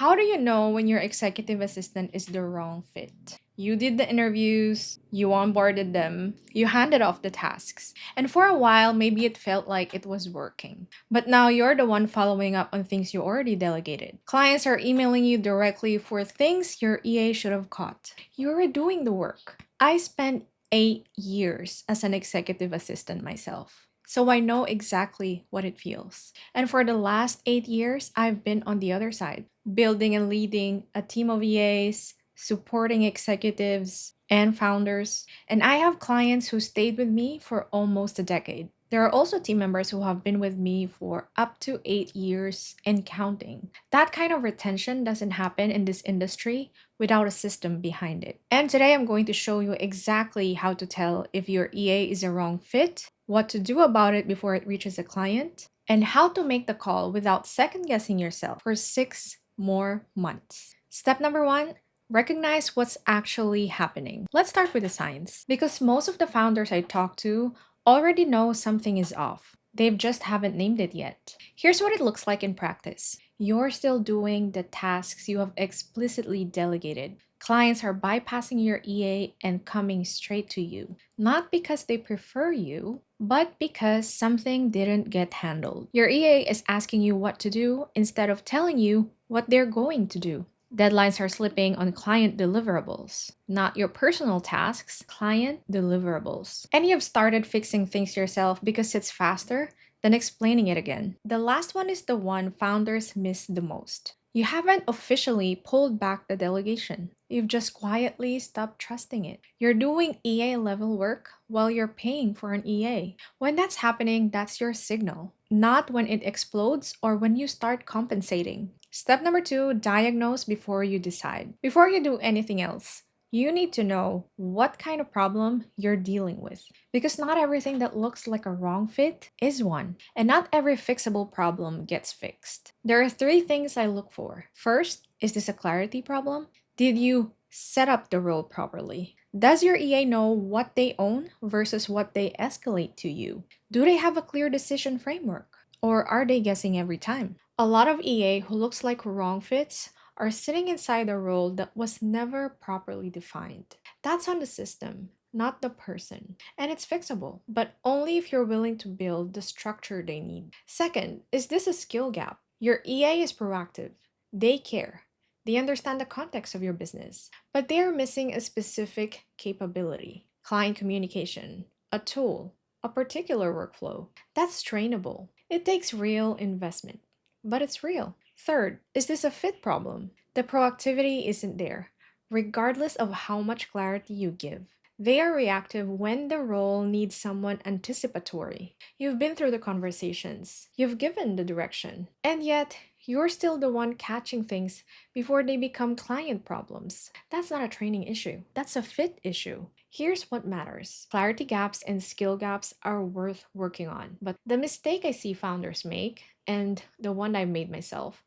How do you know when your executive assistant is the wrong fit? You did the interviews, you onboarded them, you handed off the tasks, and for a while, maybe it felt like it was working. But now you're the one following up on things you already delegated. Clients are emailing you directly for things your EA should have caught. You're doing the work. I spent 8 years as an executive assistant myself. So I know exactly what it feels. And for the last 8 years, I've been on the other side, building and leading a team of EAs, supporting executives and founders. And I have clients who stayed with me for almost a decade. There are also team members who have been with me for up to 8 years and counting. That kind of retention doesn't happen in this industry without a system behind it. And today I'm going to show you exactly how to tell if your EA is a wrong fit, what to do about it before it reaches a client, and how to make the call without second guessing yourself for 6 more months. Step number one, recognize what's actually happening. Let's start with the signs. Because most of the founders I talk to already know something is off. They've just haven't named it yet. Here's what it looks like in practice. You're still doing the tasks you have explicitly delegated. Clients are bypassing your EA and coming straight to you. Not because they prefer you, but because something didn't get handled. Your EA is asking you what to do instead of telling you what they're going to do. Deadlines are slipping on client deliverables, not your personal tasks, client deliverables. And you've started fixing things yourself because it's faster than explaining it again. The last one is the one founders miss the most. You haven't officially pulled back the delegation. You've just quietly stopped trusting it. You're doing EA level work while you're paying for an EA. When that's happening, that's your signal, not when it explodes or when you start compensating. Step number two, diagnose before you decide. Before you do anything else, you need to know what kind of problem you're dealing with. Because not everything that looks like a wrong fit is one. And not every fixable problem gets fixed. There are three things I look for. First, is this a clarity problem? Did you set up the role properly? Does your EA know what they own versus what they escalate to you? Do they have a clear decision framework? Or are they guessing every time? A lot of EA who looks like wrong fits are sitting inside a role that was never properly defined. That's on the system, not the person. And it's fixable, but only if you're willing to build the structure they need. Second, is this a skill gap? Your EA is proactive. They care. They understand the context of your business, but they are missing a specific capability, client communication, a tool, a particular workflow. That's trainable. It takes real investment, but it's real. Third, is this a fit problem? The proactivity isn't there, regardless of how much clarity you give. They are reactive when the role needs someone anticipatory. You've been through the conversations, you've given the direction, and yet you're still the one catching things before they become client problems. That's not a training issue, that's a fit issue. Here's what matters. Clarity gaps and skill gaps are worth working on. But the mistake I see founders make, and the one I've made myself,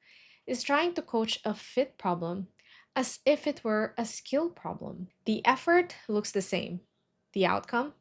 is trying to coach a fit problem as if it were a skill problem. The effort looks the same. The outcome?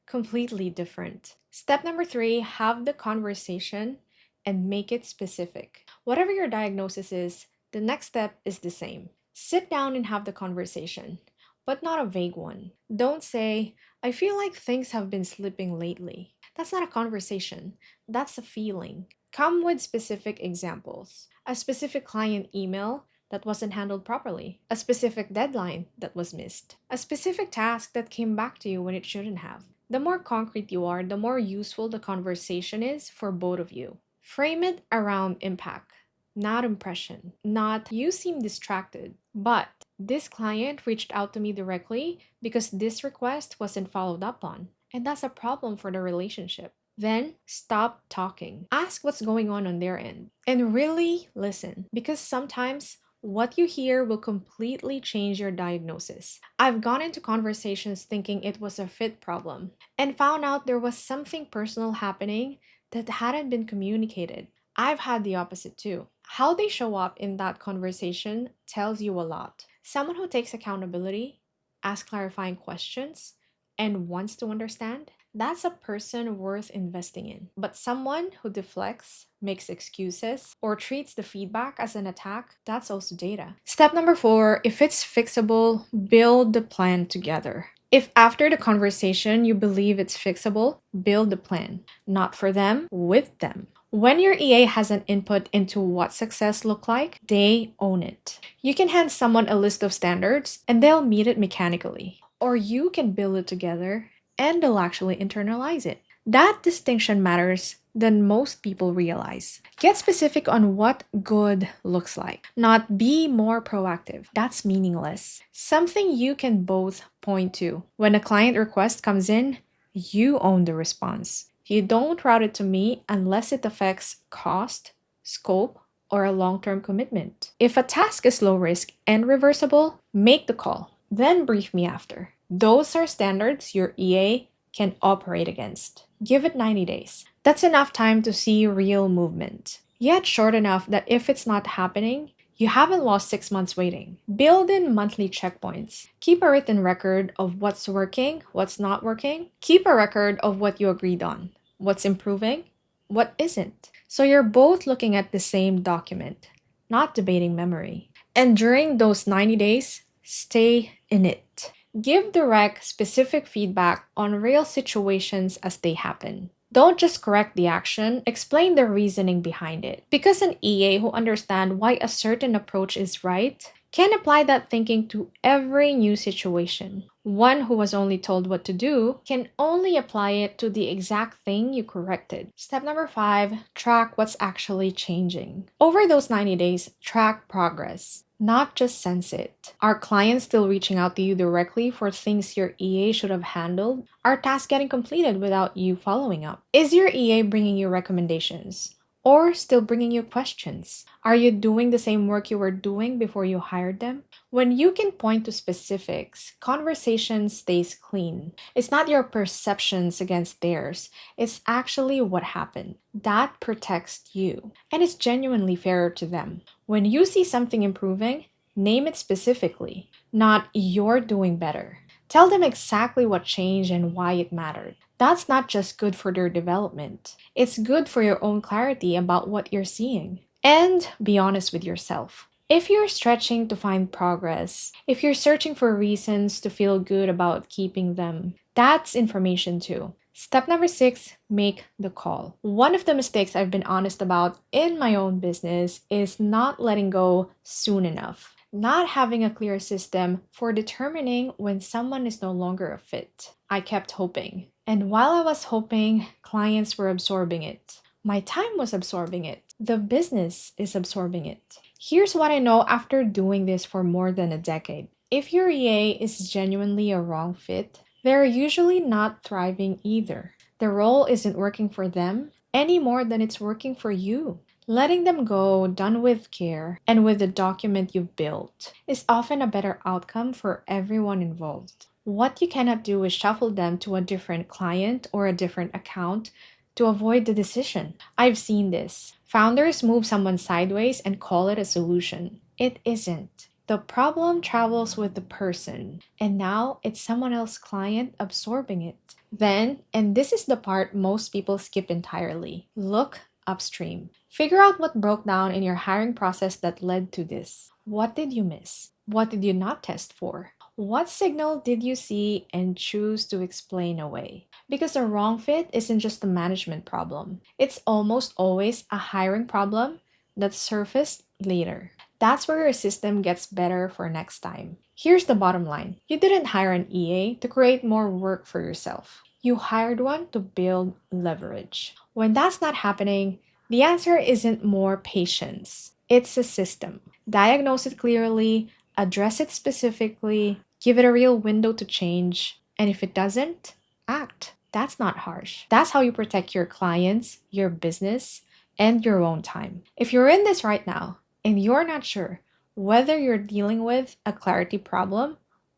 Completely different. Step number three, have the conversation and make it specific. Whatever your diagnosis is, the next step is the same. Sit down and have the conversation, but not a vague one. Don't say, I feel like things have been slipping lately. That's not a conversation, that's a feeling. Come with specific examples. A specific client email that wasn't handled properly, a specific deadline that was missed, a specific task that came back to you when it shouldn't have. The more concrete you are, the more useful the conversation is for both of you. Frame it around impact, not impression. Not, you seem distracted, but this client reached out to me directly because this request wasn't followed up on. And that's a problem for the relationship. Then stop talking. Ask what's going on their end. And really listen, because sometimes what you hear will completely change your diagnosis. I've gone into conversations thinking it was a fit problem and found out there was something personal happening that hadn't been communicated. I've had the opposite too. How they show up in that conversation tells you a lot. Someone who takes accountability, asks clarifying questions, and wants to understand, That's a person worth investing in. But someone who deflects, makes excuses, or treats the feedback as an attack, that's also data. Step number 4, if it's fixable, build the plan together. If after the conversation you believe it's fixable, build the plan. Not for them, with them. When your EA has an input into what success look like, they own it. You can hand someone a list of standards and they'll meet it mechanically. Or you can build it together and they'll actually internalize it. That distinction matters than most people realize. Get specific on what good looks like, not be more proactive. That's meaningless. Something you can both point to. When a client request comes in, you own the response. You don't route it to me unless it affects cost, scope, or a long term commitment. If a task is low risk and reversible, make the call. Then brief me after. Those are standards your EA can operate against. Give it 90 days. That's enough time to see real movement. Yet short enough that if it's not happening, you haven't lost 6 months waiting. Build in monthly checkpoints. Keep a written record of what's working, what's not working. Keep a record of what you agreed on, what's improving, what isn't. So you're both looking at the same document, not debating memory. And during those 90 days, stay in it. Give direct, specific feedback on real situations as they happen. Don't just correct the action, explain the reasoning behind it. Because an EA who understands why a certain approach is right can apply that thinking to every new situation. One who was only told what to do can only apply it to the exact thing you corrected. Step number 5, track what's actually changing. Over those 90 days, track progress, not just sense it. Are clients still reaching out to you directly for things your EA should have handled? Are tasks getting completed without you following up? Is your EA bringing you recommendations? Or still bringing you questions? Are you doing the same work you were doing before you hired them? When you can point to specifics, conversation stays clean. It's not your perceptions against theirs. It's actually what happened. That protects you. And it's genuinely fairer to them. When you see something improving, name it specifically, not "you're doing better." Tell them exactly what changed and why it mattered. That's not just good for their development. It's good for your own clarity about what you're seeing. And be honest with yourself. If you're stretching to find progress, if you're searching for reasons to feel good about keeping them, that's information too. Step number 6, make the call. One of the mistakes I've been honest about in my own business is not letting go soon enough. Not having a clear system for determining when someone is no longer a fit. I kept hoping. And while I was hoping, clients were absorbing it. My time was absorbing it. The business is absorbing it. Here's what I know after doing this for more than a decade. If your EA is genuinely a wrong fit, they're usually not thriving either. The role isn't working for them any more than it's working for you. Letting them go, done with care, and with the document you've built, is often a better outcome for everyone involved. What you cannot do is shuffle them to a different client or a different account to avoid the decision. I've seen this. Founders move someone sideways and call it a solution. It isn't. The problem travels with the person, and now it's someone else's client absorbing it. Then, and this is the part most people skip entirely, look upstream. Figure out what broke down in your hiring process that led to this. What did you miss? What did you not test for? What signal did you see and choose to explain away? Because a wrong fit isn't just a management problem. It's almost always a hiring problem that surfaced later. That's where your system gets better for next time. Here's the bottom line. You didn't hire an EA to create more work for yourself. You hired one to build leverage. When that's not happening, the answer isn't more patience. It's a system. Diagnose it clearly, address it specifically, give it a real window to change, and if it doesn't, act. That's not harsh. That's how you protect your clients, your business, and your own time. If you're in this right now and you're not sure whether you're dealing with a clarity problem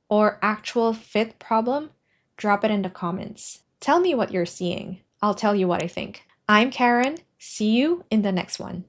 or actual fit problem, drop it in the comments. Tell me what you're seeing. I'll tell you what I think. I'm Karen. See you in the next one.